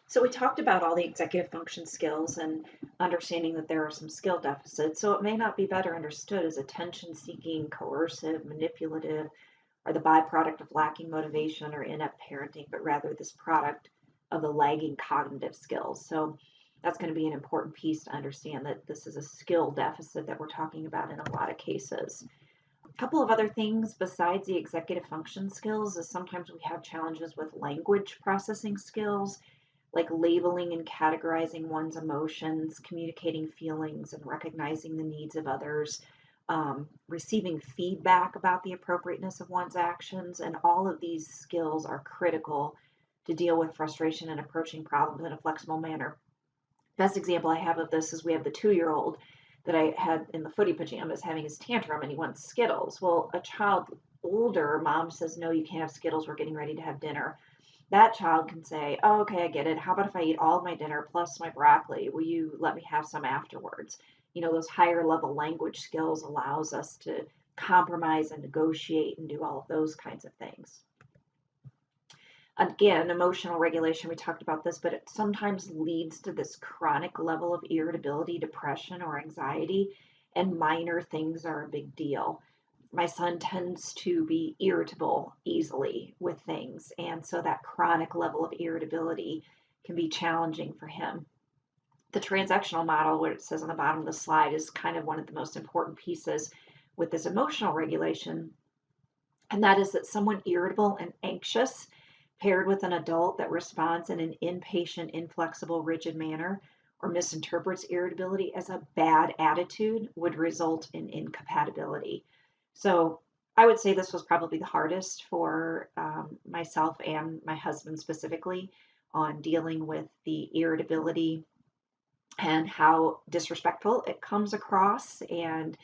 So we talked about all the executive function skills and understanding that there are some skill deficits. So it may not be better understood as attention seeking, coercive, manipulative, or the byproduct of lacking motivation or inept parenting, but rather this product of the lagging cognitive skills. So that's going to be an important piece to understand that this is a skill deficit that we're talking about in a lot of cases. A couple of other things besides the executive function skills is sometimes we have challenges with language processing skills, like labeling and categorizing one's emotions, communicating feelings, and recognizing the needs of others, receiving feedback about the appropriateness of one's actions. And all of these skills are critical to deal with frustration and approaching problems in a flexible manner. Best example I have of this is we have the 2-year-old that I had in the footy pajamas having his tantrum and he wants Skittles. Well, a child older, mom says, no, you can't have Skittles. We're getting ready to have dinner. That child can say, oh, okay, I get it. How about if I eat all of my dinner plus my broccoli? Will you let me have some afterwards? Those higher level language skills allows us to compromise and negotiate and do all of those kinds of things. Again, emotional regulation, we talked about this, but it sometimes leads to this chronic level of irritability, depression, or anxiety, and minor things are a big deal. My son tends to be irritable easily with things, and so that chronic level of irritability can be challenging for him. The transactional model, what it says on the bottom of the slide, is kind of one of the most important pieces with this emotional regulation, and that is that someone irritable and anxious paired with an adult that responds in an impatient, inflexible, rigid manner or misinterprets irritability as a bad attitude would result in incompatibility. So I would say this was probably the hardest for myself and my husband specifically on dealing with the irritability and how disrespectful it comes across, and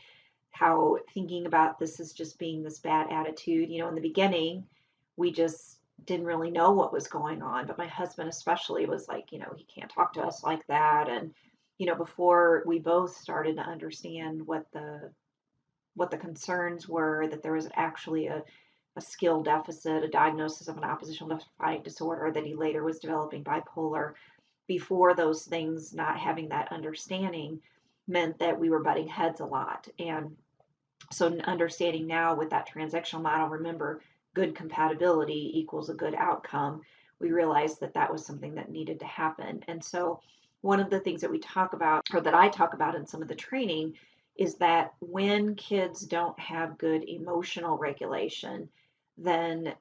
how thinking about this as just being this bad attitude. In the beginning, we just didn't really know what was going on, but my husband especially was like, he can't talk to us like that. And, before we both started to understand what the concerns were, that there was actually a skill deficit, a diagnosis of an oppositional defiant disorder, that he later was developing bipolar. Before those things, not having that understanding meant that we were butting heads a lot. And so understanding now with that transactional model, remember, good compatibility equals a good outcome. We realized that that was something that needed to happen. And so one of the things that we talk about, or that I talk about in some of the training, is that when kids don't have good emotional regulation, then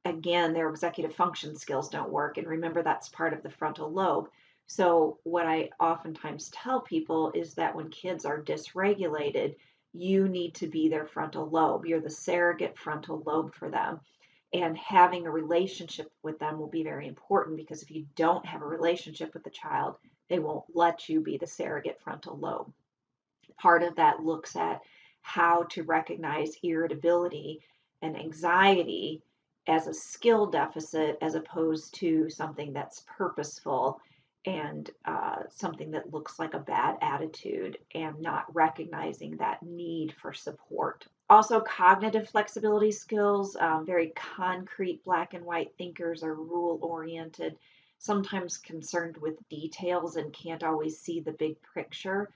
again, their executive function skills don't work. And remember, that's part of the frontal lobe. So what I oftentimes tell people is that when kids are dysregulated, you need to be their frontal lobe. You're the surrogate frontal lobe for them. And having a relationship with them will be very important, because if you don't have a relationship with the child, they won't let you be the surrogate frontal lobe. Part of that looks at how to recognize irritability and anxiety as a skill deficit as opposed to something that's purposeful and something that looks like a bad attitude, and not recognizing that need for support. Also, cognitive flexibility skills, very concrete black and white thinkers are rule oriented, sometimes concerned with details and can't always see the big picture.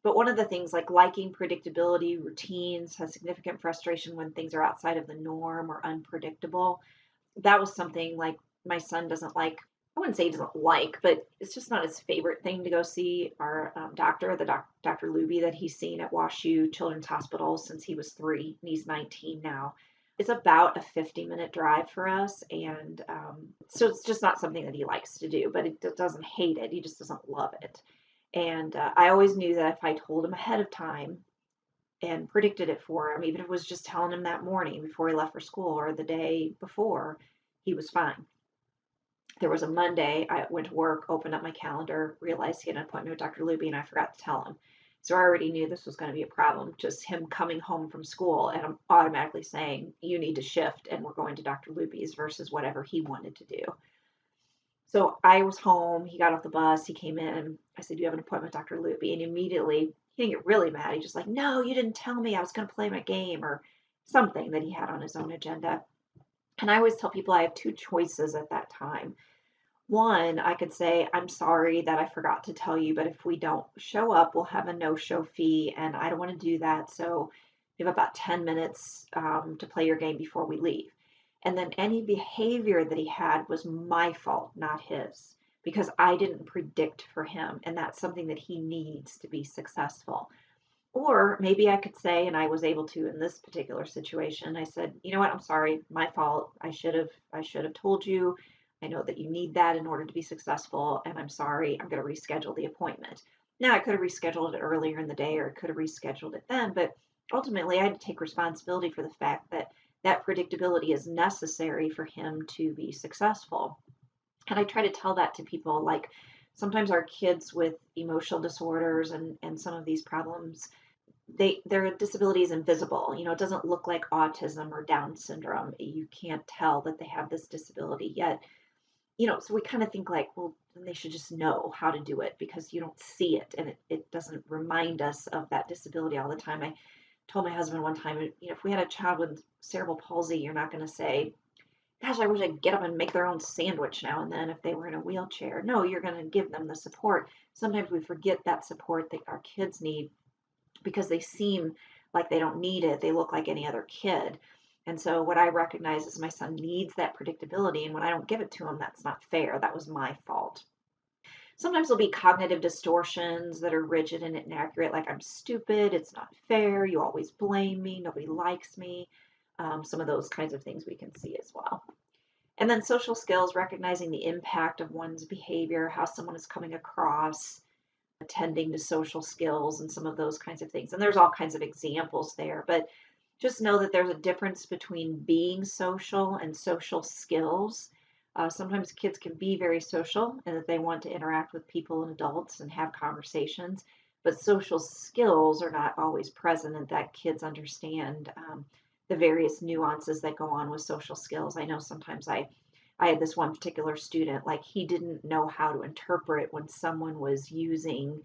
But one of the things, like liking predictability, routines, has significant frustration when things are outside of the norm or unpredictable. That was something like my son doesn't like. I wouldn't say he doesn't like, but it's just not his favorite thing to go see our doctor, Dr. Luby, that he's seen at WashU Children's Hospital since he was 3, and he's 19 now. It's about a 50-minute drive for us, and so it's just not something that he likes to do, but he doesn't hate it. He just doesn't love it. And I always knew that if I told him ahead of time and predicted it for him, even if it was just telling him that morning before he left for school or the day before, he was fine. There was a Monday, I went to work, opened up my calendar, realized he had an appointment with Dr. Luby, and I forgot to tell him. So I already knew this was going to be a problem, just him coming home from school and I'm automatically saying, you need to shift and we're going to Dr. Luby's versus whatever he wanted to do. So I was home, he got off the bus, he came in, I said, do you have an appointment with Dr. Luby? And immediately, he didn't get really mad. He just like, no, you didn't tell me I was going to play my game, or something that he had on his own agenda. And I always tell people I have 2 choices at that time. One, I could say, I'm sorry that I forgot to tell you, but if we don't show up, we'll have a no-show fee, and I don't want to do that. So you have about 10 minutes to play your game before we leave. And then any behavior that he had was my fault, not his, because I didn't predict for him, and that's something that he needs to be successful. Or maybe I could say, and I was able to in this particular situation, I said, you know what, I'm sorry, my fault. I should have told you. I know that you need that in order to be successful, and I'm sorry, I'm going to reschedule the appointment. Now I could have rescheduled it earlier in the day or I could have rescheduled it then, but ultimately I had to take responsibility for the fact that that predictability is necessary for him to be successful. And I try to tell that to people, like sometimes our kids with emotional disorders and some of these problems, their disability is invisible. It doesn't look like autism or Down syndrome. You can't tell that they have this disability yet. So we kind of think like, well, then they should just know how to do it because you don't see it and it doesn't remind us of that disability all the time. I told my husband one time, if we had a child with cerebral palsy, you're not going to say, gosh, I wish I could get up and make their own sandwich now and then if they were in a wheelchair. No, you're going to give them the support. Sometimes we forget that support that our kids need because they seem like they don't need it. They look like any other kid. And so what I recognize is my son needs that predictability. And when I don't give it to him, that's not fair. That was my fault. Sometimes there'll be cognitive distortions that are rigid and inaccurate, like I'm stupid, it's not fair, you always blame me, nobody likes me. Some of those kinds of things we can see as well. And then social skills, recognizing the impact of one's behavior, how someone is coming across, attending to social skills, and some of those kinds of things. And there's all kinds of examples there, but just know that there's a difference between being social and social skills. Sometimes kids can be very social and that they want to interact with people and adults and have conversations, but social skills are not always present and that kids understand the various nuances that go on with social skills. I know sometimes I had this one particular student, like he didn't know how to interpret when someone was using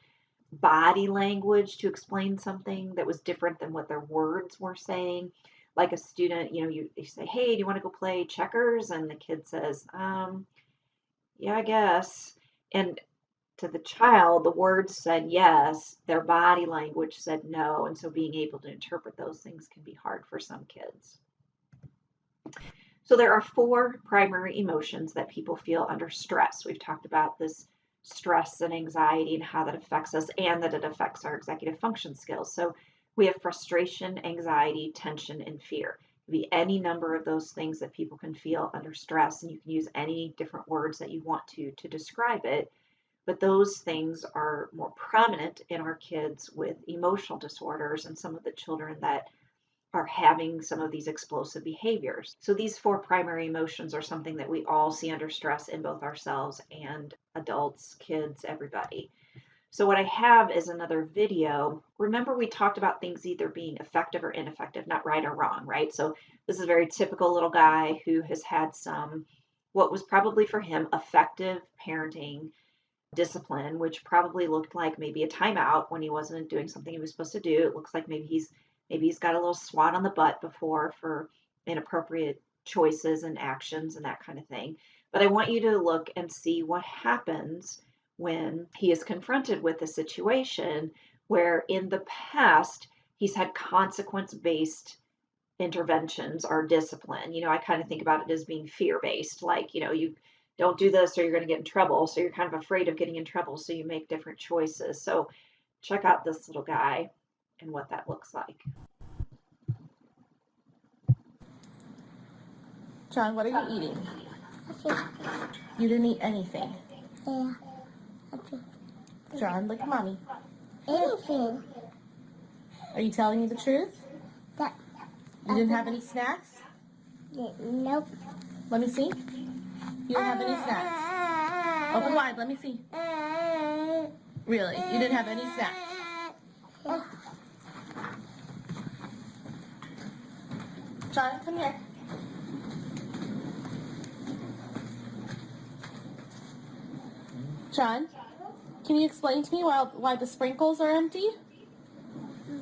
body language to explain something that was different than what their words were saying. Like a student, you say, hey, do you want to go play checkers? And the kid says, yeah, I guess. And to the child, the words said yes, their body language said no. And so being able to interpret those things can be hard for some kids. So there are four primary emotions that people feel under stress. We've talked about this stress and anxiety and how that affects us and that it affects our executive function skills. So we have frustration, anxiety, tension, and fear. It can be any number of those things that people can feel under stress, and you can use any different words that you want to describe it. But those things are more prominent in our kids with emotional disorders and some of the children that are having some of these explosive behaviors. So these four primary emotions are something that we all see under stress in both ourselves and adults, kids, everybody. So what I have is another video. Remember we talked about things either being effective or ineffective, not right or wrong, right? So this is a very typical little guy who has had some, what was probably for him, effective parenting discipline, which probably looked like maybe a timeout when he wasn't doing something he was supposed to do. It looks like maybe he's got a little swat on the butt before for inappropriate choices and actions and that kind of thing. But I want you to look and see what happens when he is confronted with a situation where in the past he's had consequence based interventions or discipline. I kind of think about it as being fear based, like, you don't do this or you're going to get in trouble. So you're kind of afraid of getting in trouble. So you make different choices. So check out this little guy and what that looks like. John, what are you eating? You didn't eat anything. Yeah. John, look at mommy. Anything. Are you telling me the truth? That. You didn't have any snacks? Nope. Let me see. You didn't have any snacks. Open wide, let me see. Really? You didn't have any snacks? John, come here. John, can you explain to me why the sprinkles are empty?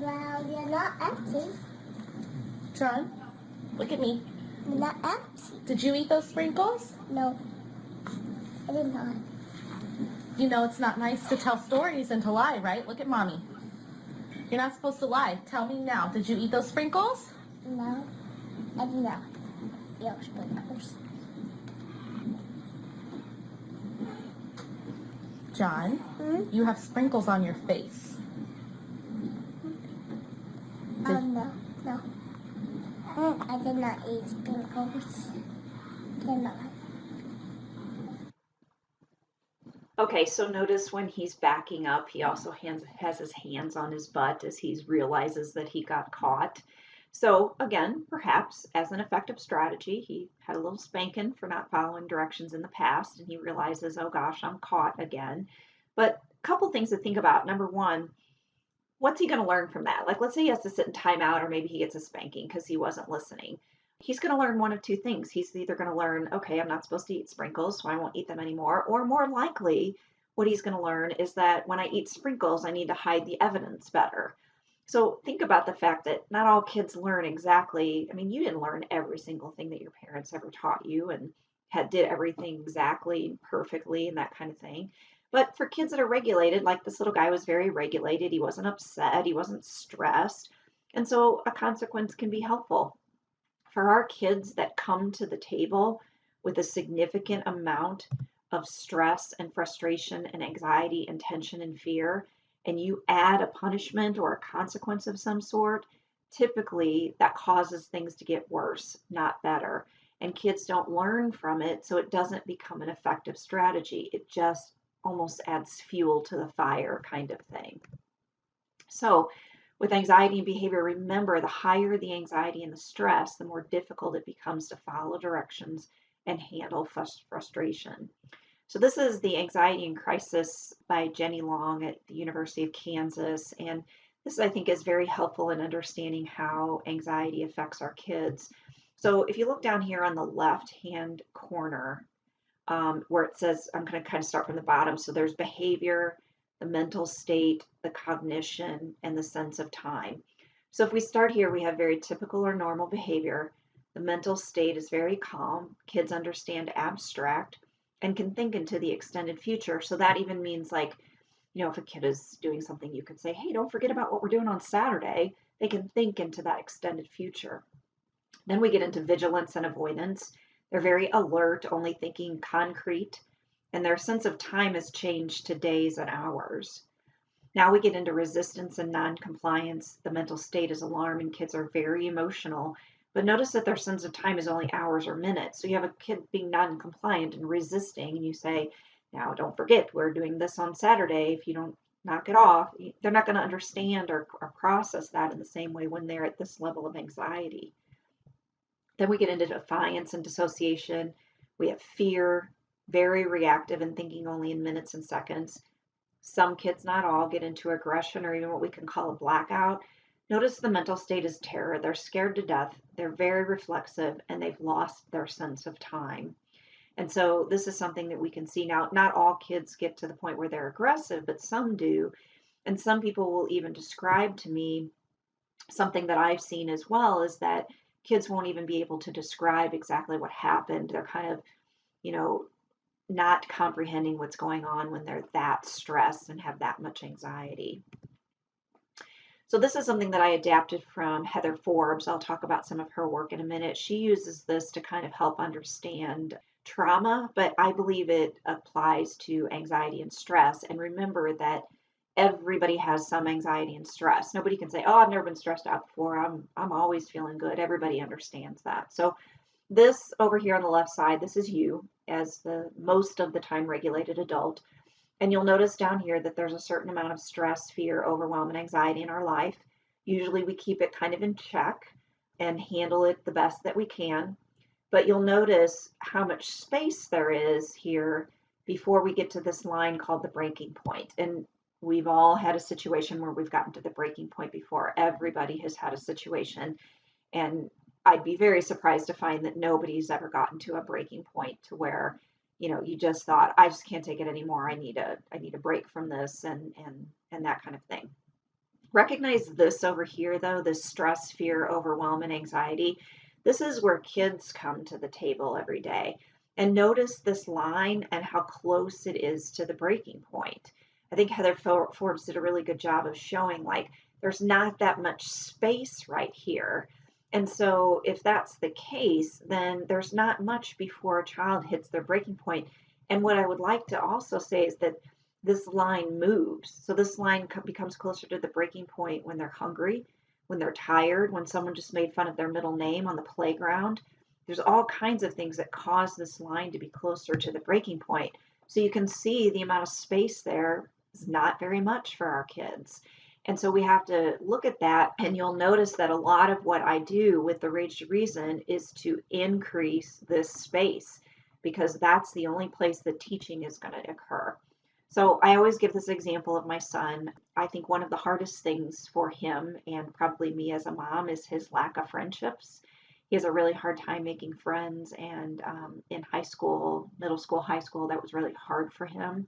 Well, they're not empty. John, look at me. They're not empty. Did you eat those sprinkles? No. I did not. You know it's not nice to tell stories and to lie, right? Look at mommy. You're not supposed to lie. Tell me now. Did you eat those sprinkles? No, I did not. Your sprinkles. John, you have sprinkles on your face. Oh, no, no. I did not eat sprinkles. Did not. Okay, so notice when he's backing up, he also has his hands on his butt as he realizes that he got caught. So again, perhaps as an effective strategy, he had a little spanking for not following directions in the past, and he realizes, oh gosh, I'm caught again. But a couple things to think about. Number one, what's he going to learn from that? Like, let's say he has to sit in timeout, or maybe he gets a spanking because he wasn't listening. He's going to learn one of two things. He's either going to learn, okay, I'm not supposed to eat sprinkles, so I won't eat them anymore. Or more likely, what he's going to learn is that when I eat sprinkles, I need to hide the evidence better. So think about the fact that not all kids learn exactly. I mean, you didn't learn every single thing that your parents ever taught you and did everything exactly perfectly and that kind of thing. But for kids that are regulated, like this little guy was very regulated, he wasn't upset, he wasn't stressed. And so a consequence can be helpful. For our kids that come to the table with a significant amount of stress and frustration and anxiety and tension and fear, and you add a punishment or a consequence of some sort, typically that causes things to get worse, not better. And kids don't learn from it, so it doesn't become an effective strategy. It just almost adds fuel to the fire kind of thing. So, with anxiety and behavior, remember the higher the anxiety and the stress, the more difficult it becomes to follow directions and handle frustration. So, this is The Anxiety and Crisis by Jenny Long at the University of Kansas. And this, I think, is very helpful in understanding how anxiety affects our kids. So, if you look down here on the left hand corner, where it says, I'm going to kind of start from the bottom. So there's behavior, the mental state, the cognition, and the sense of time. So if we start here, we have very typical or normal behavior. The mental state is very calm. Kids understand abstract and can think into the extended future. So that even means, like, if a kid is doing something, you could say, hey, don't forget about what we're doing on Saturday. They can think into that extended future. Then we get into vigilance and avoidance. They're very alert, only thinking concrete, and their sense of time has changed to days and hours. Now we get into resistance and noncompliance. The mental state is alarm, and kids are very emotional. But notice that their sense of time is only hours or minutes. So you have a kid being non-compliant and resisting, and you say, now don't forget, we're doing this on Saturday. If you don't knock it off, they're not going to understand or process that in the same way when they're at this level of anxiety. Then we get into defiance and dissociation. We have fear, very reactive and thinking only in minutes and seconds. Some kids, not all, get into aggression or even what we can call a blackout. Notice the mental state is terror. They're scared to death. They're very reflexive and they've lost their sense of time. And so this is something that we can see now. Not all kids get to the point where they're aggressive, but some do. And some people will even describe to me something that I've seen as well is that kids won't even be able to describe exactly what happened. They're kind of, not comprehending what's going on when they're that stressed and have that much anxiety. So this is something that I adapted from Heather Forbes. I'll talk about some of her work in a minute. She uses this to kind of help understand trauma, but I believe it applies to anxiety and stress. And remember that everybody has some anxiety and stress. Nobody can say, "Oh, I've never been stressed out before. I'm always feeling good." Everybody understands that. So this over here on the left side, this is you as the most of the time regulated adult. And you'll notice down here that there's a certain amount of stress, fear, overwhelm, and anxiety in our life. Usually we keep it kind of in check and handle it the best that we can. But you'll notice how much space there is here before we get to this line called the breaking point. And we've all had a situation where we've gotten to the breaking point before. Everybody has had a situation. And I'd be very surprised to find that nobody's ever gotten to a breaking point to where, you just thought, I just can't take it anymore. I need a break from this and that kind of thing. Recognize this over here though, this stress, fear, overwhelm, and anxiety. This is where kids come to the table every day. and notice this line and how close it is to the breaking point. I think Heather Forbes did a really good job of showing like there's not that much space right here. And so if that's the case, then there's not much before a child hits their breaking point. And what I would like to also say is that this line moves. So this line becomes closer to the breaking point when they're hungry, when they're tired, when someone just made fun of their middle name on the playground. There's all kinds of things that cause this line to be closer to the breaking point. So you can see the amount of space there is not very much for our kids. And so we have to look at that, and you'll notice that a lot of what I do with the Rage to Reason is to increase this space because that's the only place that teaching is going to occur. So I always give this example of my son. I think one of the hardest things for him and probably me as a mom is his lack of friendships. He has a really hard time making friends, and in high school, middle school, high school, that was really hard for him.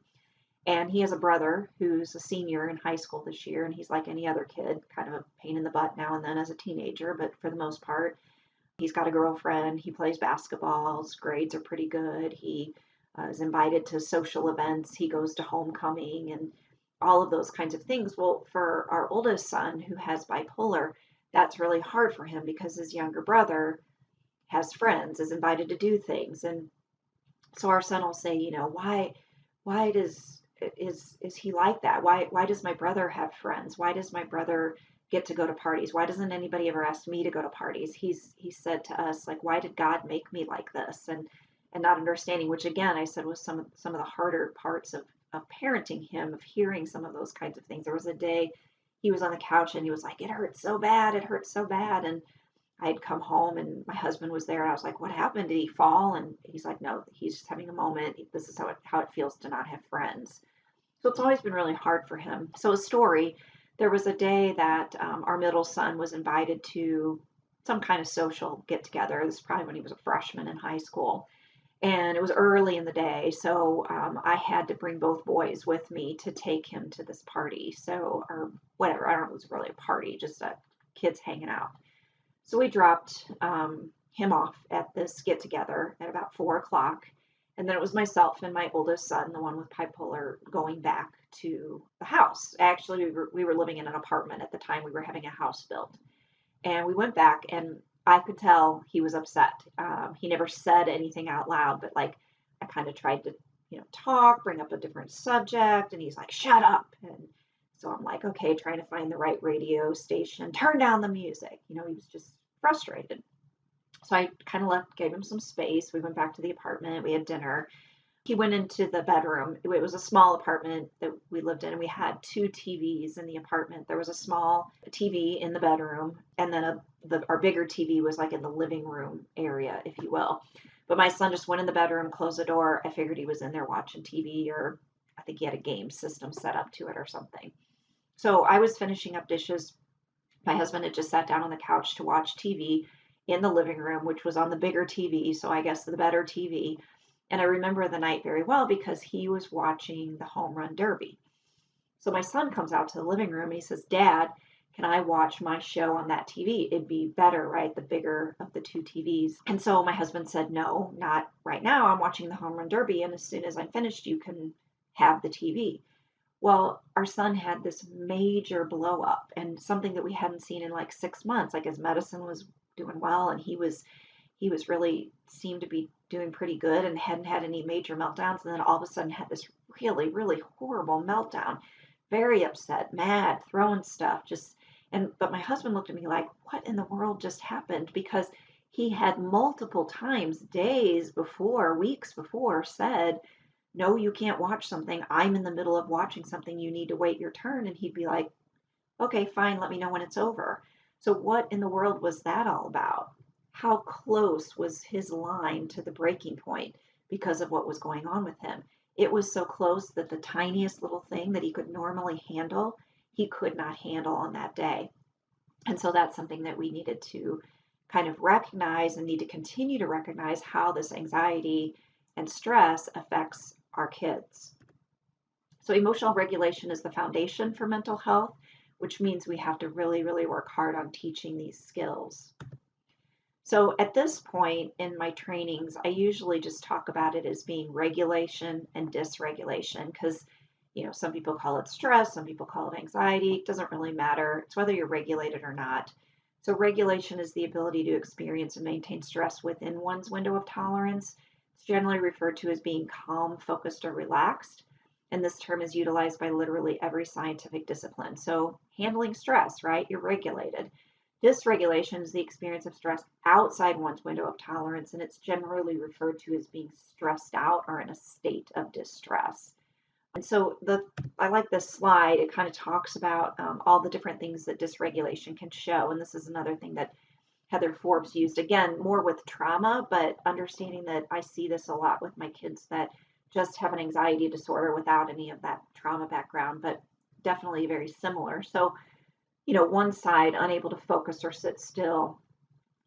And he has a brother who's a senior in high school this year, and he's like any other kid, kind of a pain in the butt now and then as a teenager, but for the most part, he's got a girlfriend, he plays basketball, his grades are pretty good, he is invited to social events, he goes to homecoming, and all of those kinds of things. Well, for our oldest son who has bipolar, that's really hard for him because his younger brother has friends, is invited to do things. And so our son will say, you know, why does is he like that? Why does my brother have friends? Why does my brother get to go to parties? Why doesn't anybody ever ask me to go to parties? He said to us like, why did God make me like this? And not understanding, which again I said was some of the harder parts of parenting him, of hearing some of those kinds of things. There was a day he was on the couch and he was like, it hurts so bad, it hurts so bad. And I had come home and my husband was there and I was like, what happened? Did he fall? And he's like, no, he's just having a moment. This is how it feels to not have friends. So it's always been really hard for him. So a story, there was a day that our middle son was invited to some kind of social get together. This is probably when he was a freshman in high school. And it was early in the day. So I had to bring both boys with me to take him to this party. So, or whatever, I don't know if it was really a party, just kids hanging out. So we dropped him off at this get together at about 4 o'clock. And then it was myself and my oldest son, the one with bipolar, going back to the house. Actually, we were living in an apartment at the time. We were having a house built. And we went back, and I could tell he was upset. He never said anything out loud, but like I kind of tried to, talk, bring up a different subject. And he's like, shut up. And so I'm like, okay, trying to find the right radio station, turn down the music. He was just frustrated. So I kind of gave him some space. We went back to the apartment. We had dinner. He went into the bedroom. It was a small apartment that we lived in, and we had two TVs in the apartment. There was a small TV in the bedroom, and then our bigger TV was like in the living room area, if you will. But my son just went in the bedroom, closed the door. I figured he was in there watching TV, or I think he had a game system set up to it or something. So I was finishing up dishes. My husband had just sat down on the couch to watch TV in the living room, which was on the bigger TV, so I guess the better TV. And I remember the night very well because he was watching the Home Run Derby. So my son comes out to the living room and he says, Dad, can I watch my show on that TV? It'd be better, right? The bigger of the two TVs. And so my husband said, no, not right now. I'm watching the Home Run Derby. And as soon as I'm finished, you can have the TV. Well, our son had this major blow up and something that we hadn't seen in like 6 months. Like his medicine was doing well and he was really seemed to be doing pretty good and hadn't had any major meltdowns. And then all of a sudden had this really, really horrible meltdown, very upset, mad, throwing stuff, but my husband looked at me like, what in the world just happened? Because he had multiple times, days before, weeks before, said, no, you can't watch something. I'm in the middle of watching something. You need to wait your turn. And he'd be like, okay, fine. Let me know when it's over. So what in the world was that all about? How close was his line to the breaking point because of what was going on with him? It was so close that the tiniest little thing that he could normally handle, he could not handle on that day. And so that's something that we needed to kind of recognize and need to continue to recognize how this anxiety and stress affects our kids. So emotional regulation is the foundation for mental health, which means we have to really, really work hard on teaching these skills. So at this point in my trainings, I usually just talk about it as being regulation and dysregulation because, some people call it stress, some people call it anxiety. It doesn't really matter. It's whether you're regulated or not. So regulation is the ability to experience and maintain stress within one's window of tolerance. It's generally referred to as being calm, focused, or relaxed. And this term is utilized by literally every scientific discipline. So handling stress, right? You're regulated. Dysregulation is the experience of stress outside one's window of tolerance, and it's generally referred to as being stressed out or in a state of distress. And so I like this slide. It kind of talks about all the different things that dysregulation can show. And this is another thing that Heather Forbes used, again, more with trauma, but understanding that I see this a lot with my kids that just have an anxiety disorder without any of that trauma background, but definitely very similar. So, one side unable to focus or sit still,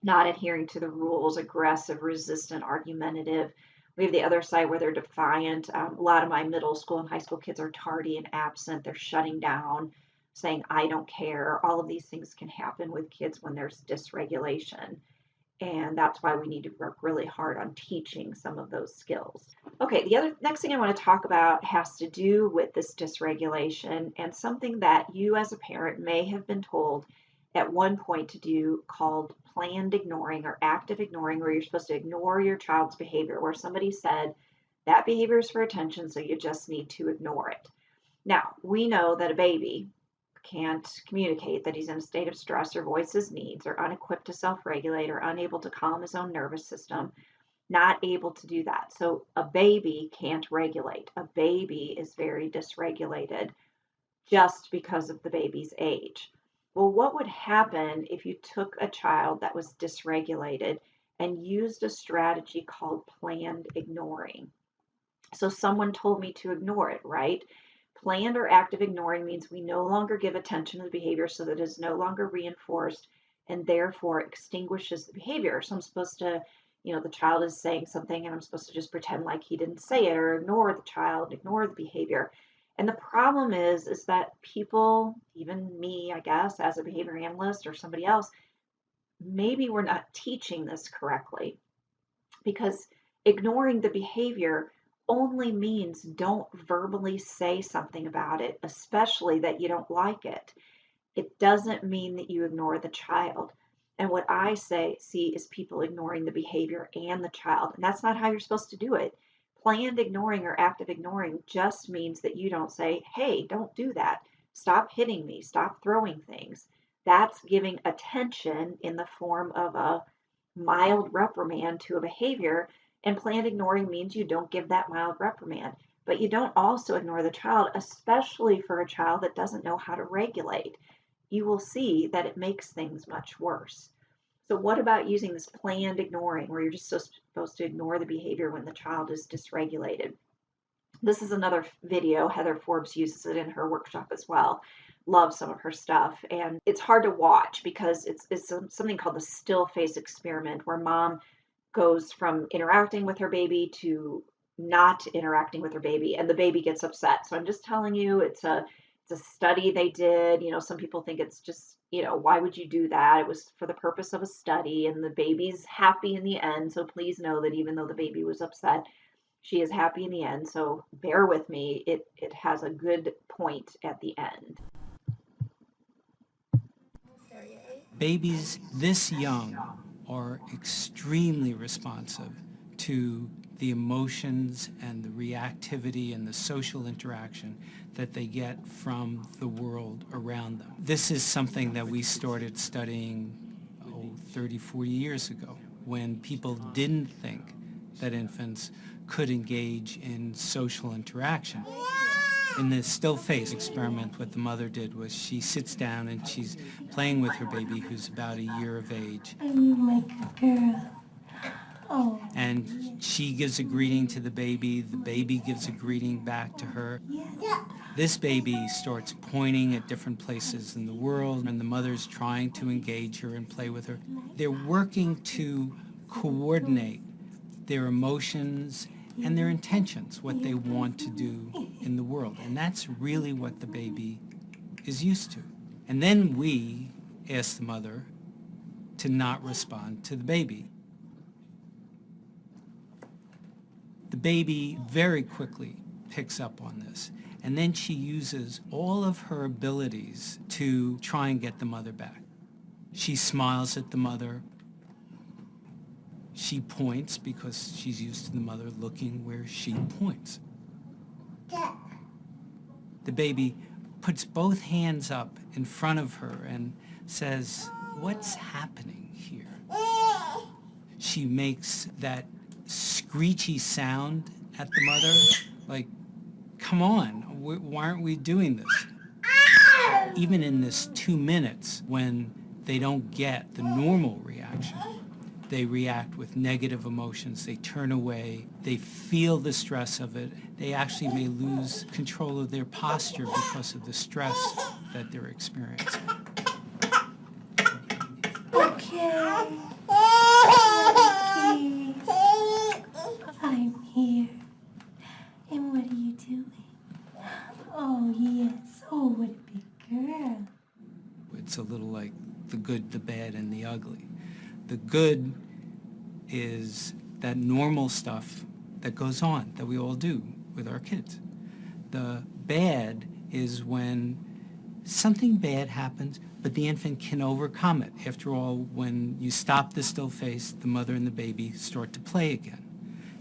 not adhering to the rules, aggressive, resistant, argumentative. We have the other side where they're defiant. A lot of my middle school and high school kids are tardy and absent. They're shutting down, saying, I don't care. All of these things can happen with kids when there's dysregulation. And that's why we need to work really hard on teaching some of those skills. Okay, the other next thing I want to talk about has to do with this dysregulation and something that you as a parent may have been told at one point to do called planned ignoring or active ignoring, where you're supposed to ignore your child's behavior, where somebody said that behavior is for attention, so you just need to ignore it. Now, we know that a baby can't communicate that he's in a state of stress or voice his needs, or unequipped to self-regulate, or unable to calm his own nervous system, not able to do that. So a baby can't regulate. A baby is very dysregulated just because of the baby's age. Well, what would happen if you took a child that was dysregulated and used a strategy called planned ignoring? So someone told me to ignore it, right? Planned or active ignoring means we no longer give attention to the behavior so that it is no longer reinforced and therefore extinguishes the behavior. So I'm supposed to, the child is saying something and I'm supposed to just pretend like he didn't say it or ignore the child, ignore the behavior. And the problem is that people, even me, I guess, as a behavior analyst or somebody else, maybe we're not teaching this correctly because ignoring the behavior only means don't verbally say something about it, especially that you don't like it. It doesn't mean that you ignore the child. And what I see is people ignoring the behavior and the child. And that's not how you're supposed to do it. Planned ignoring or active ignoring just means that you don't say, hey, don't do that. Stop hitting me. Stop throwing things. That's giving attention in the form of a mild reprimand to a behavior. And planned ignoring means you don't give that mild reprimand. But you don't also ignore the child, especially for a child that doesn't know how to regulate. You will see that it makes things much worse. So what about using this planned ignoring where you're just supposed to ignore the behavior when the child is dysregulated? This is another video. Heather Forbes uses it in her workshop as well. Love some of her stuff. And it's hard to watch because it's something called the still face experiment where mom goes from interacting with her baby to not interacting with her baby and the baby gets upset. So I'm just telling you, it's a study they did. Some people think it's just, why would you do that? It was for the purpose of a study and the baby's happy in the end. So please know that even though the baby was upset, she is happy in the end. So bear with me. It has a good point at the end. Babies this young are extremely responsive to the emotions and the reactivity and the social interaction that they get from the world around them. This is something that we started studying 30, 40 years ago when people didn't think that infants could engage in social interaction. In the still face experiment, what the mother did was she sits down and she's playing with her baby who's about a year of age. You my girl. Oh. And she gives a greeting to the baby gives a greeting back to her. Yeah. This baby starts pointing at different places in the world and the mother's trying to engage her and play with her. They're working to coordinate their emotions and their intentions, what they want to do in the world. And that's really what the baby is used to. And then we ask the mother to not respond to the baby. The baby very quickly picks up on this, and then she uses all of her abilities to try and get the mother back. She smiles at the mother. She points because she's used to the mother looking where she points. The baby puts both hands up in front of her and says, "What's happening here?" She makes that screechy sound at the mother, like, "Come on, why aren't we doing this?" Even in this 2 minutes, when they don't get the normal reaction, they react with negative emotions, they turn away, they feel the stress of it, they actually may lose control of their posture because of the stress that they're experiencing. Okay. I'm here. And what are you doing? Oh, yes. Oh, what a big girl. It's a little like the good, the bad, and the ugly. The good is that normal stuff that goes on, that we all do with our kids. The bad is when something bad happens, but the infant can overcome it. After all, when you stop the still face, the mother and the baby start to play again.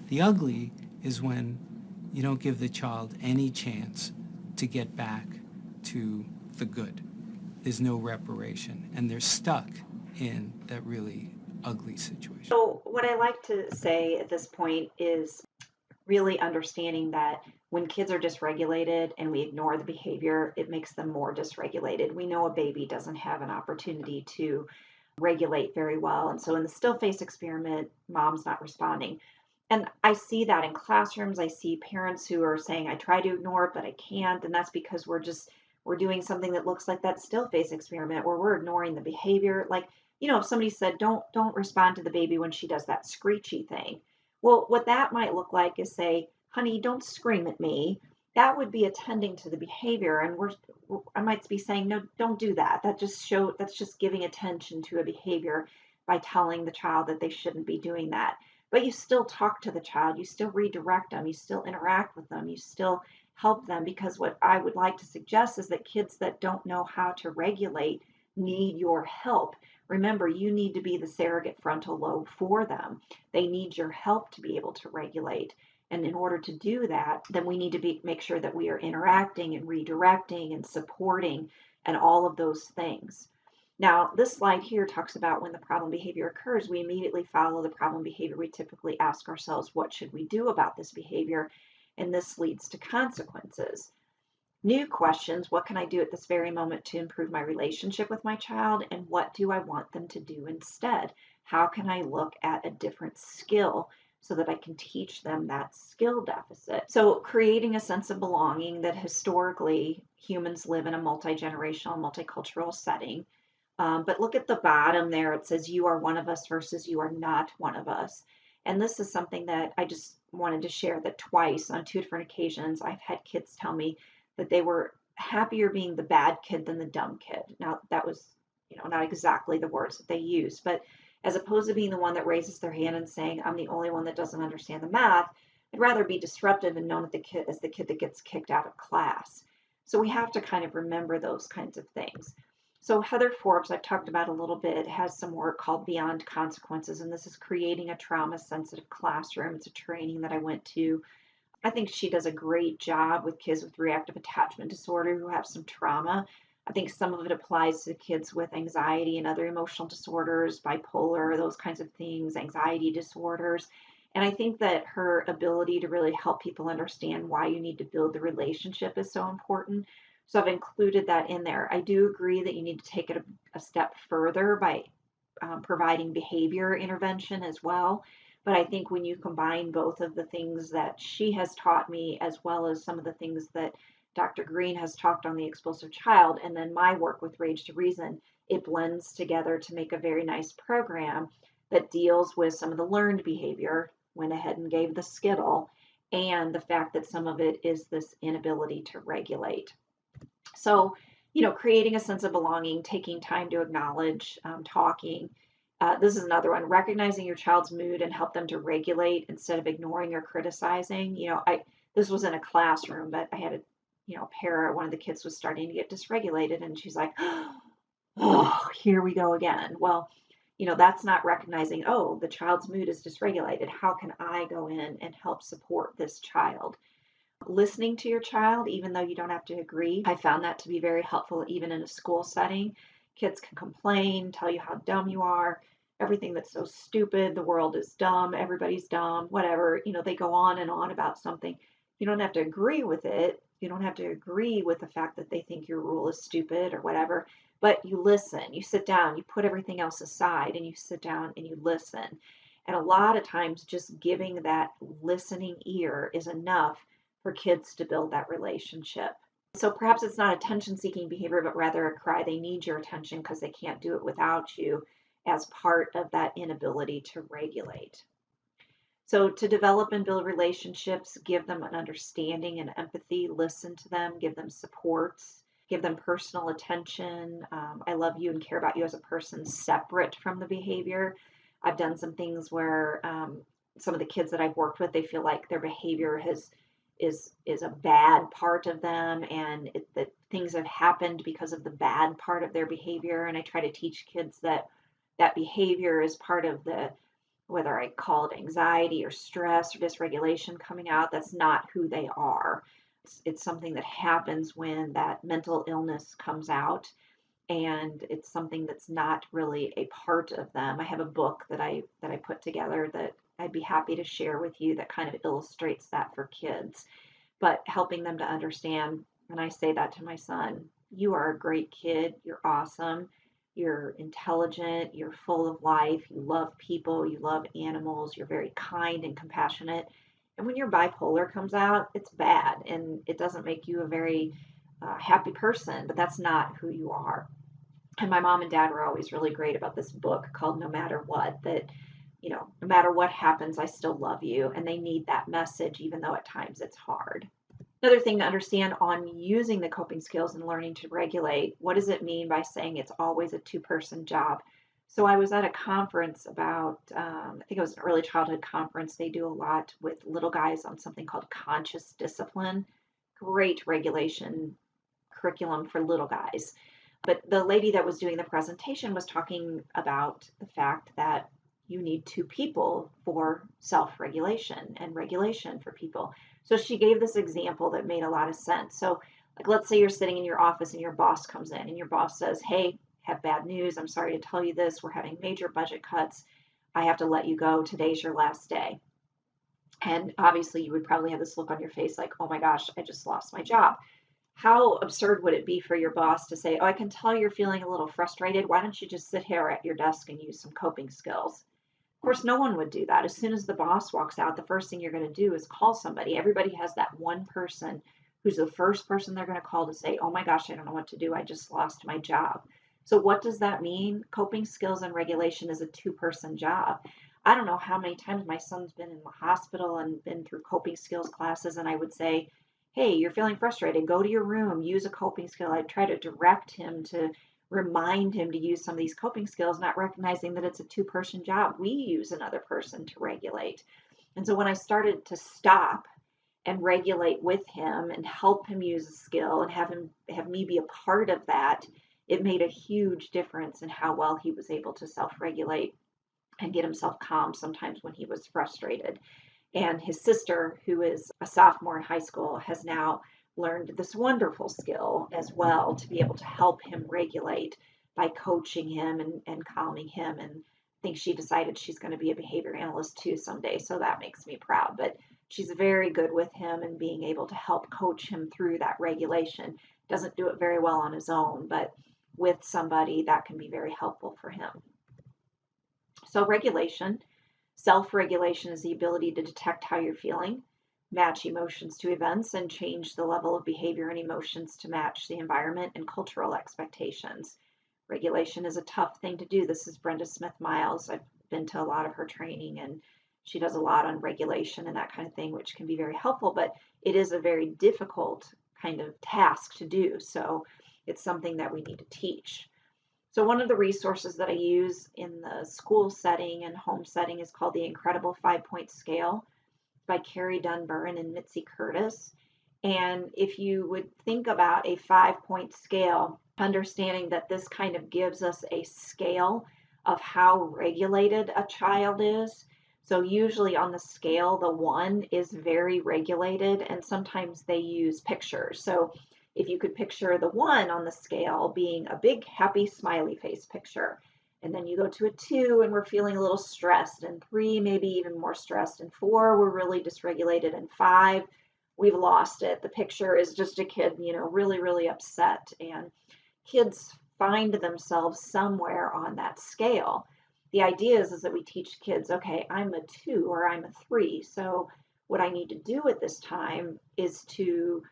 The ugly is when you don't give the child any chance to get back to the good. There's no reparation, and they're stuck in that really ugly situation. So what I like to say at this point is really understanding that when kids are dysregulated and we ignore the behavior, it makes them more dysregulated. We know a baby doesn't have an opportunity to regulate very well. And so in the still face experiment, mom's not responding. And I see that in classrooms. I see parents who are saying, I try to ignore it, but I can't. And that's because we're doing something that looks like that still face experiment where we're ignoring the behavior. Like, if somebody said, don't respond to the baby when she does that screechy thing. Well, what that might look like is say, honey, don't scream at me. That would be attending to the behavior. And I might be saying, no, don't do that. That's just giving attention to a behavior by telling the child that they shouldn't be doing that. But you still talk to the child, you still redirect them, you still interact with them, you still help them, because what I would like to suggest is that kids that don't know how to regulate need your help. Remember, you need to be the surrogate frontal lobe for them. They need your help to be able to regulate. And in order to do that, then we need to make sure that we are interacting and redirecting and supporting and all of those things. Now, this slide here talks about when the problem behavior occurs, we immediately follow the problem behavior. We typically ask ourselves, what should we do about this behavior? And this leads to consequences. New questions, what can I do at this very moment to improve my relationship with my child? And what do I want them to do instead? How can I look at a different skill so that I can teach them that skill deficit? So creating a sense of belonging that historically humans live in a multi-generational, multicultural setting. But look at the bottom there. It says you are one of us versus you are not one of us. And this is something that I just wanted to share, that twice on 2 different occasions, I've had kids tell me that they were happier being the bad kid than the dumb kid. Now, that was, not exactly the words that they used, but as opposed to being the one that raises their hand and saying, I'm the only one that doesn't understand the math, I'd rather be disruptive and known as the kid that gets kicked out of class. So we have to kind of remember those kinds of things. So Heather Forbes, I've talked about a little bit, has some work called Beyond Consequences, and this is creating a trauma-sensitive classroom. It's a training that I went to. I think she does a great job with kids with reactive attachment disorder who have some trauma. I think some of it applies to kids with anxiety and other emotional disorders, bipolar, those kinds of things, anxiety disorders. And I think that her ability to really help people understand why you need to build the relationship is so important. So I've included that in there. I do agree that you need to take it a step further by providing behavior intervention as well. But I think when you combine both of the things that she has taught me, as well as some of the things that Dr. Green has talked on the explosive child, and then my work with Rage to Reason, it blends together to make a very nice program that deals with some of the learned behavior, went ahead and gave the skittle, and the fact that some of it is this inability to regulate. So, creating a sense of belonging, taking time to acknowledge, talking, This is another one, recognizing your child's mood and help them to regulate instead of ignoring or criticizing. This was in a classroom, but I had a parent, one of the kids was starting to get dysregulated, and she's like, oh, here we go again. Well, that's not recognizing, oh, the child's mood is dysregulated. How can I go in and help support this child? Listening to your child, even though you don't have to agree. I found that to be very helpful, even in a school setting. Kids can complain, tell you how dumb you are, everything that's so stupid, the world is dumb, everybody's dumb, whatever. They go on and on about something. You don't have to agree with it. You don't have to agree with the fact that they think your rule is stupid or whatever, but you listen, you sit down, you put everything else aside, and you sit down and you listen. And a lot of times, just giving that listening ear is enough for kids to build that relationship. So perhaps it's not attention seeking behavior, but rather a cry. They need your attention because they can't do it without you, as part of that inability to regulate. So to develop and build relationships, give them an understanding and empathy, listen to them, give them supports, give them personal attention. I love you and care about you as a person separate from the behavior. I've done some things where some of the kids that I've worked with, they feel like their behavior is a bad part of them, and that things have happened because of the bad part of their behavior. And I try to teach kids that that behavior is part of the, whether I call it anxiety or stress or dysregulation coming out, that's not who they are. It's something that happens when that mental illness comes out, and it's something that's not really a part of them. I have a book that I put together that I'd be happy to share with you that kind of illustrates that for kids, but helping them to understand. And I say that to my son, you are a great kid, you're awesome, you're intelligent, you're full of life, you love people, you love animals, you're very kind and compassionate. And when your bipolar comes out, it's bad and it doesn't make you a very happy person, but that's not who you are. And my mom and dad were always really great about this book called No Matter What, that, no matter what happens, I still love you. And they need that message, even though at times it's hard. Another thing to understand on using the coping skills and learning to regulate, what does it mean by saying it's always a two-person job? So I was at a conference about, I think it was an early childhood conference. They do a lot with little guys on something called conscious discipline. Great regulation curriculum for little guys. But the lady that was doing the presentation was talking about the fact that you need two people for self-regulation and regulation for people. So she gave this example that made a lot of sense. So, like, let's say you're sitting in your office and your boss comes in and your boss says, hey, have bad news. I'm sorry to tell you this. We're having major budget cuts. I have to let you go. Today's your last day. And obviously, you would probably have this look on your face like, oh my gosh, I just lost my job. How absurd would it be for your boss to say, oh, I can tell you're feeling a little frustrated. Why don't you just sit here at your desk and use some coping skills? Of course, no one would do that. As soon as the boss walks out, the first thing you're going to do is call somebody. Everybody has that one person who's the first person they're going to call to say, oh my gosh, I don't know what to do. I just lost my job. So what does that mean? Coping skills and regulation is a two-person job. I don't know how many times my son's been in the hospital and been through coping skills classes, and I would say, hey, you're feeling frustrated, go to your room, use a coping skill. I try to direct him, to remind him to use some of these coping skills, not recognizing that it's a two-person job. We use another person to regulate. And so when I started to stop and regulate with him and help him use a skill and have me be a part of that, it made a huge difference in how well he was able to self-regulate and get himself calm sometimes when he was frustrated. And his sister, who is a sophomore in high school, has now learned this wonderful skill as well to be able to help him regulate by coaching him and calming him. And I think she decided she's going to be a behavior analyst too someday. So that makes me proud. But she's very good with him and being able to help coach him through that regulation. Doesn't do it very well on his own, but with somebody that can be very helpful for him. So regulation. Self-regulation is the ability to detect how you're feeling, match emotions to events, and change the level of behavior and emotions to match the environment and cultural expectations. Regulation is a tough thing to do. This is Brenda Smith-Miles. I've been to a lot of her training, and she does a lot on regulation and that kind of thing, which can be very helpful, but it is a very difficult kind of task to do. So it's something that we need to teach. So one of the resources that I use in the school setting and home setting is called the Incredible 5-Point Scale by Carrie Dunburn and Mitzi Curtis. And if you would think about a 5-point scale, understanding that this kind of gives us a scale of how regulated a child is. So usually on the scale, the 1 is very regulated, and sometimes they use pictures. So if you could picture the 1 on the scale being a big happy smiley face picture, and then you go to a 2 and we're feeling a little stressed, and 3 maybe even more stressed, and 4 we're really dysregulated, and 5 we've lost it. The picture is just a kid, really, really upset. And kids find themselves somewhere on that scale. The idea is that we teach kids, okay, I'm a 2 or I'm a 3. So what I need to do at this time is to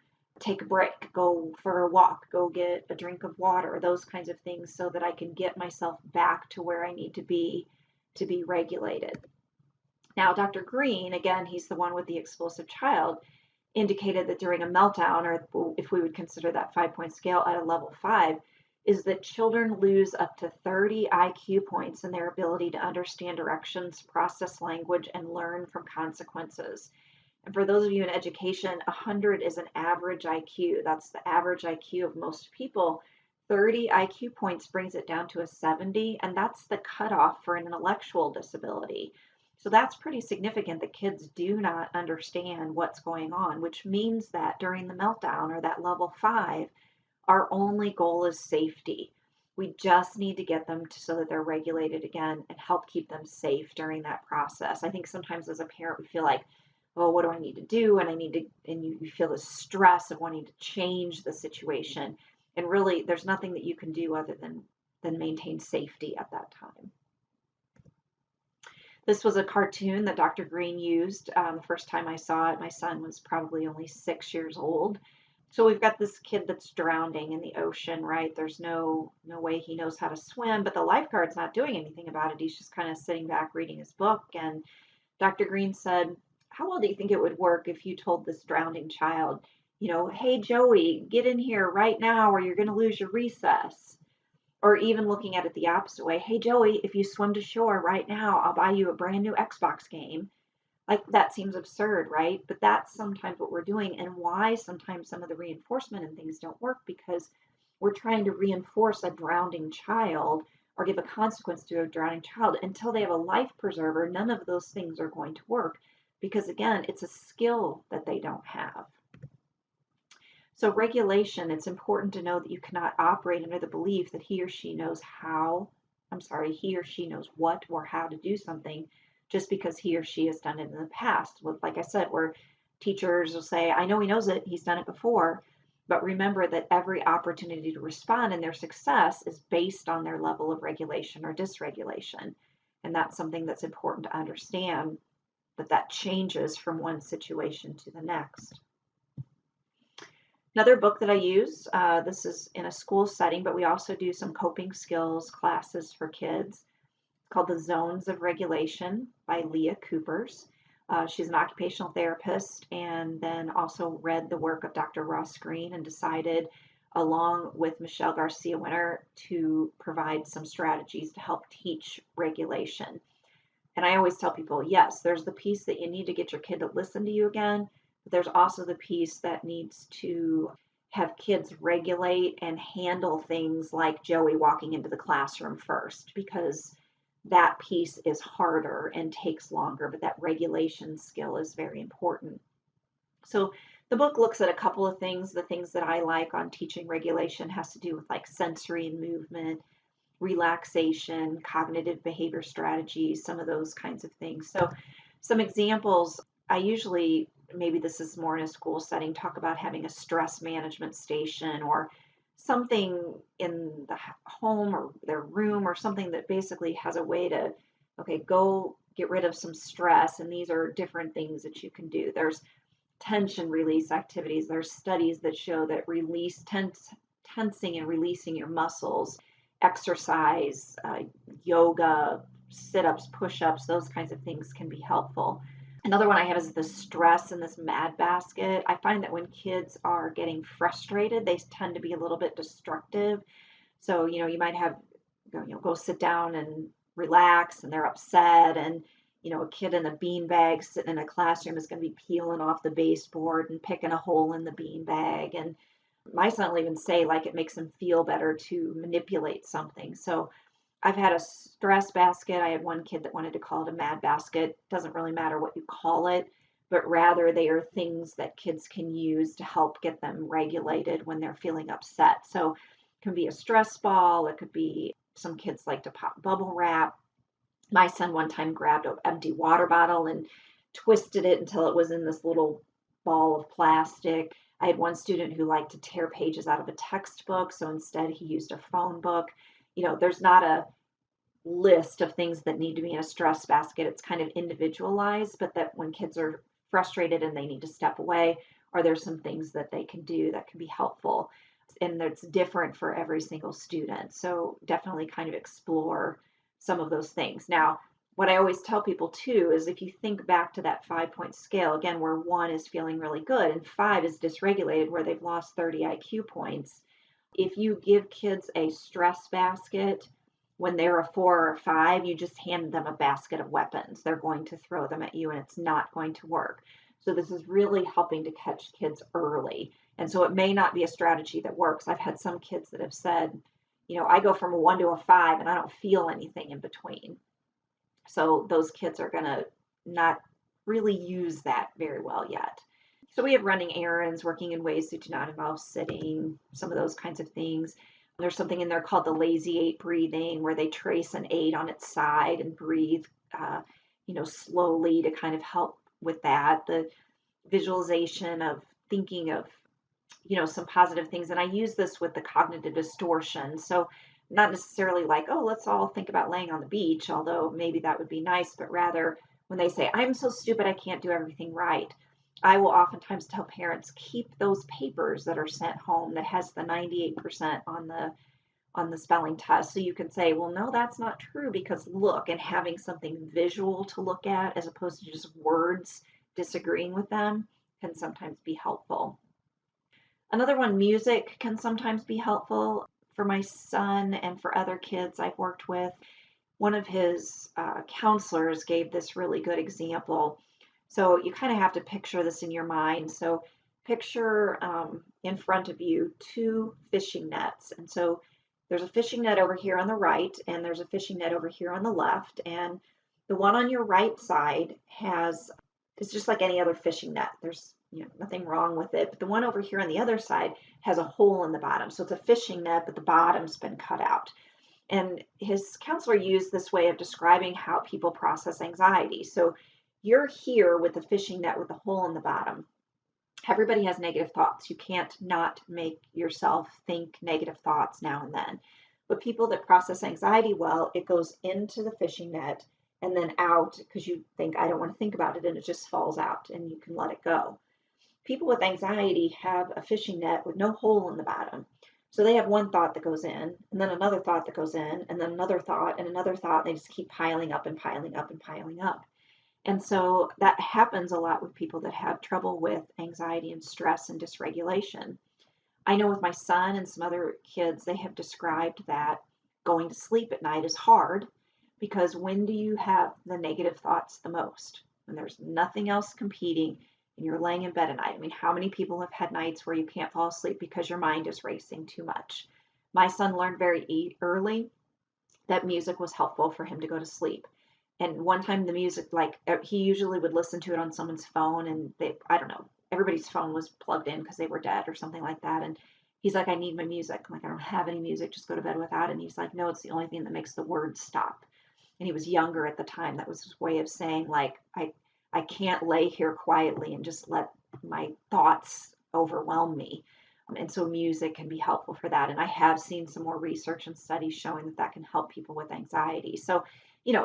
take a break, go for a walk, go get a drink of water, those kinds of things, so that I can get myself back to where I need to be regulated. Now, Dr. Green, again, he's the one with the explosive child, indicated that during a meltdown, or if we would consider that 5-point scale at a level 5, is that children lose up to 30 IQ points in their ability to understand directions, process language, and learn from consequences. And for those of you in education, 100 is an average IQ. That's the average IQ of most people. 30 IQ points brings it down to a 70, and that's the cutoff for an intellectual disability. So that's pretty significant that kids do not understand what's going on, which means that during the meltdown or that level 5, our only goal is safety. We just need to get them so that they're regulated again and help keep them safe during that process. I think sometimes as a parent, we feel like, oh, what do I need to do? And you feel the stress of wanting to change the situation. And really, there's nothing that you can do other than maintain safety at that time. This was a cartoon that Dr. Green used. The first time I saw it, my son was probably only 6 years old. So we've got this kid that's drowning in the ocean, right? There's no way he knows how to swim, but the lifeguard's not doing anything about it. He's just kind of sitting back reading his book. And Dr. Green said, how well do you think it would work if you told this drowning child, hey, Joey, get in here right now or you're going to lose your recess? Or even looking at it the opposite way, hey, Joey, if you swim to shore right now, I'll buy you a brand new Xbox game. Like, that seems absurd, right? But that's sometimes what we're doing, and why sometimes some of the reinforcement and things don't work, because we're trying to reinforce a drowning child or give a consequence to a drowning child until they have a life preserver. None of those things are going to work because, again, it's a skill that they don't have. So regulation, it's important to know that you cannot operate under the belief that he or she knows what or how to do something just because he or she has done it in the past. Like I said, where teachers will say, I know he knows it, he's done it before, but remember that every opportunity to respond and their success is based on their level of regulation or dysregulation. And that's something that's important to understand, that changes from one situation to the next. Another book that I use, this is in a school setting, but we also do some coping skills classes for kids, called The Zones of Regulation by Leah Coopers. She's an occupational therapist and then also read the work of Dr. Ross Green and decided, along with Michelle Garcia Winter, to provide some strategies to help teach regulation. And I always tell people, yes, there's the piece that you need to get your kid to listen to you again, but there's also the piece that needs to have kids regulate and handle things like Joey walking into the classroom first, because that piece is harder and takes longer, but that regulation skill is very important. So the book looks at a couple of things. The things that I like on teaching regulation has to do with like sensory and movement, relaxation, cognitive behavior strategies, some of those kinds of things. So some examples, I usually, maybe this is more in a school setting, talk about having a stress management station or something in the home or their room or something that basically has a way to, okay, go get rid of some stress. And these are different things that you can do. There's tension release activities. There's studies that show that tensing and releasing your muscles, exercise, yoga, sit-ups, push-ups, those kinds of things can be helpful. Another one I have is the stress in this mad basket. I find that when kids are getting frustrated, they tend to be a little bit destructive. So, you might have go sit down and relax, and they're upset, and a kid in a beanbag sitting in a classroom is going to be peeling off the baseboard and picking a hole in the beanbag. And my son will even say like it makes him feel better to manipulate something. So I've had a stress basket. I had one kid that wanted to call it a mad basket. Doesn't really matter what you call it, but rather they are things that kids can use to help get them regulated when they're feeling upset. So it can be a stress ball. It could be, some kids like to pop bubble wrap. My son one time grabbed an empty water bottle and twisted it until it was in this little ball of plastic. I had one student who liked to tear pages out of a textbook, so instead he used a phone book. There's not a list of things that need to be in a stress basket. It's kind of individualized, but that when kids are frustrated and they need to step away, are there some things that they can do that can be helpful? And it's different for every single student. So definitely kind of explore some of those things. Now, what I always tell people too is if you think back to that 5-point scale, again, where 1 is feeling really good and 5 is dysregulated, where they've lost 30 IQ points, if you give kids a stress basket when they're a 4 or a 5, you just hand them a basket of weapons. They're going to throw them at you and it's not going to work. So this is really helping to catch kids early. And so it may not be a strategy that works. I've had some kids that have said, I go from a 1 to a 5 and I don't feel anything in between. So those kids are going to not really use that very well yet. So we have running errands, working in ways that do not involve sitting, some of those kinds of things. There's something in there called the lazy 8 breathing, where they trace an 8 on its side and breathe, slowly to kind of help with that. The visualization of thinking of, some positive things. And I use this with the cognitive distortion. So not necessarily like, oh, let's all think about laying on the beach, although maybe that would be nice, but rather when they say, I'm so stupid, I can't do everything right. I will oftentimes tell parents, keep those papers that are sent home that has the 98% on the spelling test. So you can say, well, no, that's not true because look, and having something visual to look at as opposed to just words disagreeing with them can sometimes be helpful. Another one, music can sometimes be helpful for my son and for other kids I've worked with. One of his counselors gave this really good example. So you kind of have to picture this in your mind. So picture in front of you 2 fishing nets. And so there's a fishing net over here on the right, and there's a fishing net over here on the left. And the one on your right side it's just like any other fishing net. There's nothing wrong with it. But the one over here on the other side has a hole in the bottom. So it's a fishing net, but the bottom's been cut out. And his counselor used this way of describing how people process anxiety. So you're here with a fishing net with a hole in the bottom. Everybody has negative thoughts. You can't not make yourself think negative thoughts now and then. But people that process anxiety well, it goes into the fishing net and then out because you think, I don't want to think about it, and it just falls out and you can let it go. People with anxiety have a fishing net with no hole in the bottom. So they have one thought that goes in, and then another thought that goes in, and then another thought, and another thought. And they just keep piling up and piling up and piling up. And so that happens a lot with people that have trouble with anxiety and stress and dysregulation. I know with my son and some other kids, they have described that going to sleep at night is hard because when do you have the negative thoughts the most? When there's nothing else competing and you're laying in bed at night. I mean, how many people have had nights where you can't fall asleep because your mind is racing too much? My son learned very early that music was helpful for him to go to sleep. And one time the music, like he usually would listen to it on someone's phone, and I don't know, everybody's phone was plugged in because they were dead or something like that. And he's like, I need my music. I'm like, I don't have any music. Just go to bed without it. And he's like, no, it's the only thing that makes the words stop. And he was younger at the time. That was his way of saying, like, I can't lay here quietly and just let my thoughts overwhelm me. And so music can be helpful for that. And I have seen some more research and studies showing that that can help people with anxiety. So,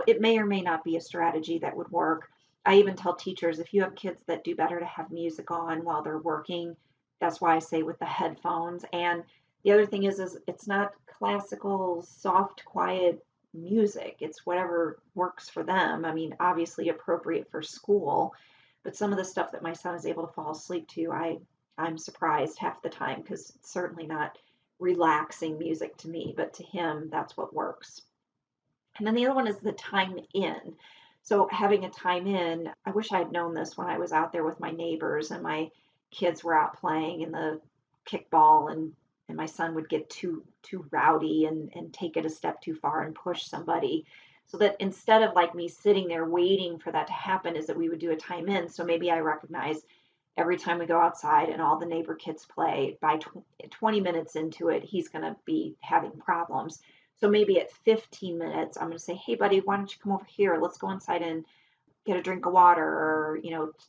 it may or may not be a strategy that would work. I even tell teachers, if you have kids that do better to have music on while they're working, that's why I say with the headphones. And the other thing is it's not classical, soft, quiet music. It's whatever works for them. I mean, obviously appropriate for school, but some of the stuff that my son is able to fall asleep to, I'm surprised half the time because it's certainly not relaxing music to me, but to him, that's what works. And then the other one is the time in. So having a time in, I wish I had known this when I was out there with my neighbors and my kids were out playing in the kickball, and my son would get too rowdy and take it a step too far and push somebody. So that instead of like me sitting there waiting for that to happen, is that we would do a time in. So maybe I recognize every time we go outside and all the neighbor kids play, by 20 minutes into it, he's going to be having problems. So maybe at 15 minutes, I'm going to say, hey, buddy, why don't you come over here? Let's go inside and get a drink of water, or,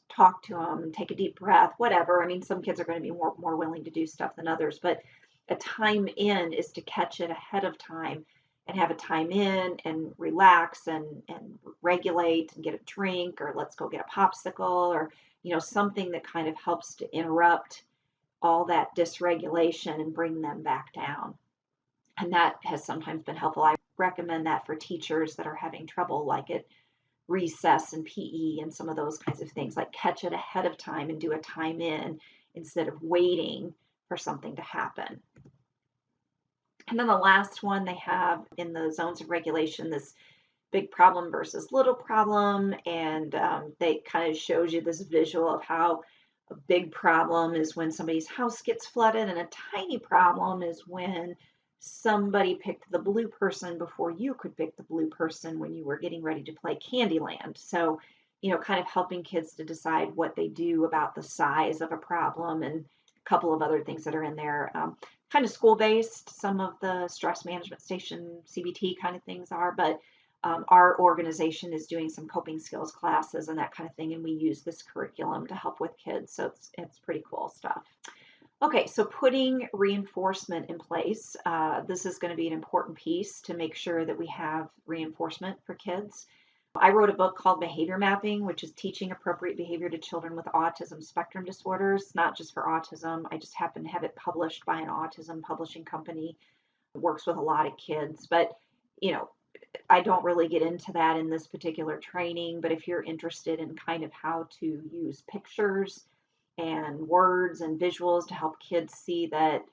talk to them, take a deep breath, whatever. I mean, some kids are going to be more willing to do stuff than others, but a time in is to catch it ahead of time and have a time in and relax and regulate and get a drink, or let's go get a popsicle, or, something that kind of helps to interrupt all that dysregulation and bring them back down. And that has sometimes been helpful. I recommend that for teachers that are having trouble, like at recess and PE and some of those kinds of things, like catch it ahead of time and do a time in instead of waiting for something to happen. And then the last one they have in the zones of regulation, this big problem versus little problem. And they kind of shows you this visual of how a big problem is when somebody's house gets flooded, and a tiny problem is when somebody picked the blue person before you could pick the blue person when you were getting ready to play Candyland. So, kind of helping kids to decide what they do about the size of a problem, and a couple of other things that are in there. Kind of school-based, some of the stress management station CBT kind of things are, but our organization is doing some coping skills classes and that kind of thing, and we use this curriculum to help with kids. So it's pretty cool stuff. Okay, so putting reinforcement in place. This is going to be an important piece to make sure that we have reinforcement for kids. I wrote a book called Behavior Mapping, which is teaching appropriate behavior to children with autism spectrum disorders, not just for autism. I just happen to have it published by an autism publishing company. It works with a lot of kids, but I don't really get into that in this particular training. But if you're interested in kind of how to use pictures and words and visuals to help kids see that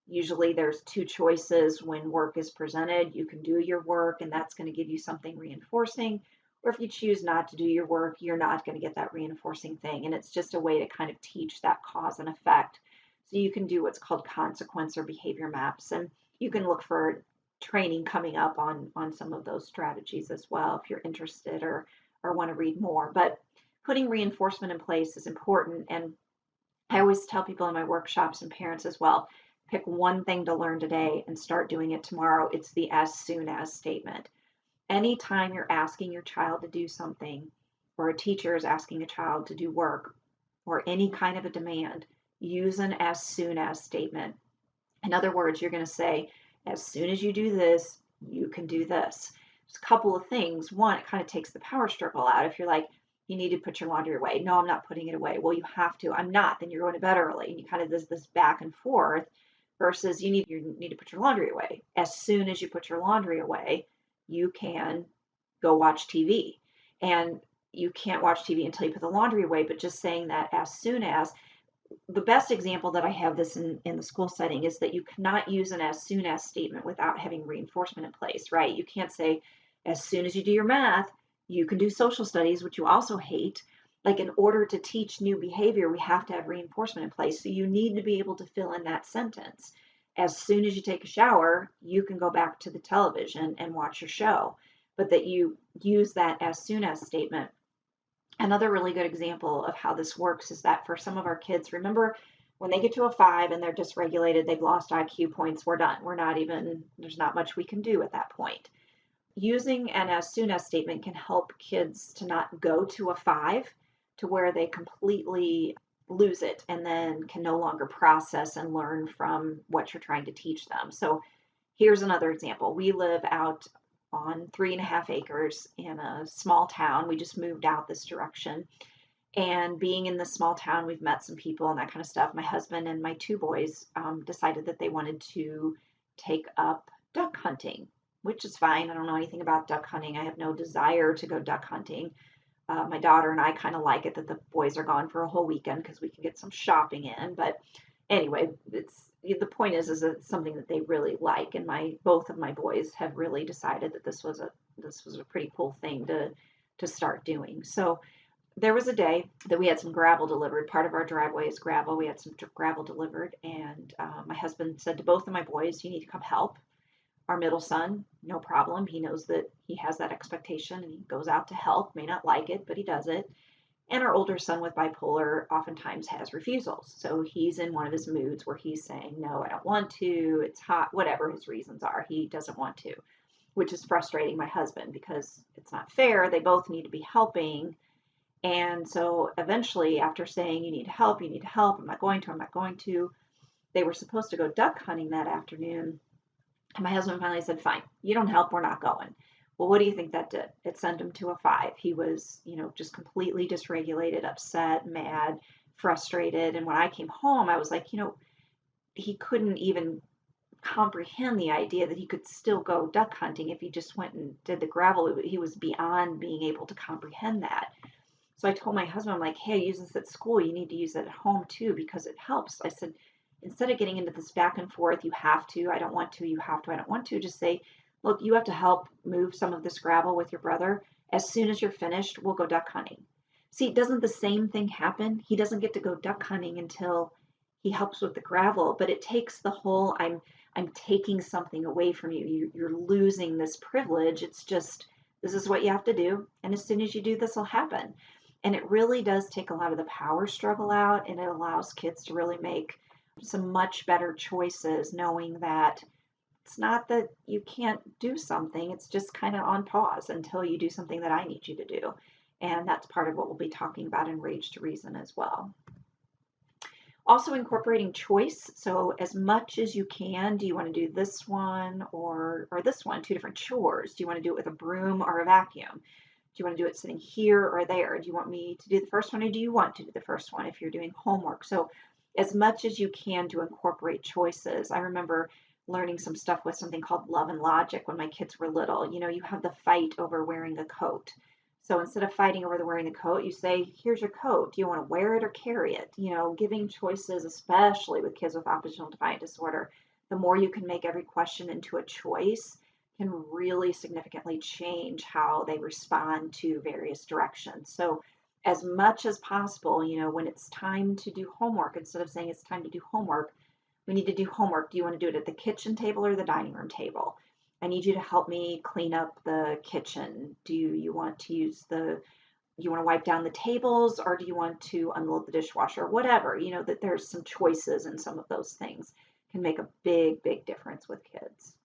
usually there's two choices when work is presented. You can do your work, and that's going to give you something reinforcing. Or if you choose not to do your work, you're not going to get that reinforcing thing. And it's just a way to kind of teach that cause and effect. So you can do what's called consequence or behavior maps. And you can look for training coming up on some of those strategies as well if you're interested or want to read more. But putting reinforcement in place is important. And I always tell people in my workshops and parents as well, pick one thing to learn today and start doing it tomorrow. It's the as soon as statement. Anytime you're asking your child to do something, or a teacher is asking a child to do work, or any kind of a demand, use an as soon as statement. In other words, you're going to say, as soon as you do this, you can do this. There's a couple of things. One, it kind of takes the power struggle out. If you're like, you need to put your laundry away. No, I'm not putting it away. Well, you have to. I'm not. Then you're going to bed early. And you kind of this back and forth versus you need to put your laundry away. As soon as you put your laundry away, you can go watch TV. And you can't watch TV until you put the laundry away, but just saying that as soon as, the best example that I have this in the school setting is that you cannot use an as soon as statement without having reinforcement in place, right? You can't say, as soon as you do your math, you can do social studies, which you also hate. Like, in order to teach new behavior, we have to have reinforcement in place. So you need to be able to fill in that sentence. As soon as you take a shower, you can go back to the television and watch your show, but that you use that as soon as statement. Another really good example of how this works is that for some of our kids, remember when they get to a 5 and they're dysregulated, they've lost IQ points, we're done. There's not much we can do at that point. Using an as soon as statement can help kids to not go to a 5 to where they completely lose it and then can no longer process and learn from what you're trying to teach them. So here's another example. We live out on 3.5 acres in a small town. We just moved out this direction. And being in this small town, we've met some people and that kind of stuff. My husband and my 2 boys decided that they wanted to take up duck hunting, which is fine. I don't know anything about duck hunting. I have no desire to go duck hunting. My daughter and I kind of like it that the boys are gone for a whole weekend because we can get some shopping in. But anyway, the point is that it's something that they really like, and both of my boys have really decided that this was a pretty cool thing to start doing. So there was a day that we had some gravel delivered. Part of our driveway is gravel. We had some gravel delivered, and my husband said to both of my boys, "You need to come help." Our middle son, no problem. He knows that he has that expectation, and he goes out to help. May not like it, but he does it. And our older son with bipolar oftentimes has refusals. So he's in one of his moods where he's saying, "No, I don't want to. It's hot," whatever his reasons are. He doesn't want to, which is frustrating my husband because it's not fair. They both need to be helping. And so eventually, after saying, you need help, I'm not going to, they were supposed to go duck hunting that afternoon. And my husband finally said, "Fine, you don't help, we're not going." Well, what do you think that did? It sent him to a 5. He was, just completely dysregulated, upset, mad, frustrated. And when I came home, I was like, he couldn't even comprehend the idea that he could still go duck hunting if he just went and did the gravel. He was beyond being able to comprehend that. So I told my husband, I'm like, "Hey, I use this at school. You need to use it at home too because it helps." I said, instead of getting into this back and forth, you have to, I don't want to, you have to, I don't want to, just say, "Look, you have to help move some of this gravel with your brother. As soon as you're finished, we'll go duck hunting." See, doesn't the same thing happen? He doesn't get to go duck hunting until he helps with the gravel, but it takes the whole, I'm taking something away from you. You're losing this privilege. It's just, this is what you have to do. And as soon as you do, this will happen. And it really does take a lot of the power struggle out, and it allows kids to really make some much better choices, knowing that it's not that you can't do something, it's just kind of on pause until you do something that I need you to do. And that's part of what we'll be talking about in Rage to Reason as well. Also incorporating choice. So as much as you can, do you want to do this one or this one, 2 different chores? Do you want to do it with a broom or a vacuum? Do you want to do it sitting here or there? Do you want me to do the first one or do you want to do the first one if you're doing homework? So as much as you can to incorporate choices. I remember learning some stuff with something called love and logic when my kids were little. You have the fight over wearing a coat. So instead of fighting over the wearing the coat, you say, "Here's your coat. Do you want to wear it or carry it?" Giving choices, especially with kids with oppositional defiant disorder, the more you can make every question into a choice can really significantly change how they respond to various directions. So as much as possible, when it's time to do homework, instead of saying it's time to do homework, we need to do homework. Do you want to do it at the kitchen table or the dining room table? I need you to help me clean up the kitchen. Do you want to you want to wipe down the tables or do you want to unload the dishwasher? Whatever, that there's some choices in some of those things can make a big, big difference with kids.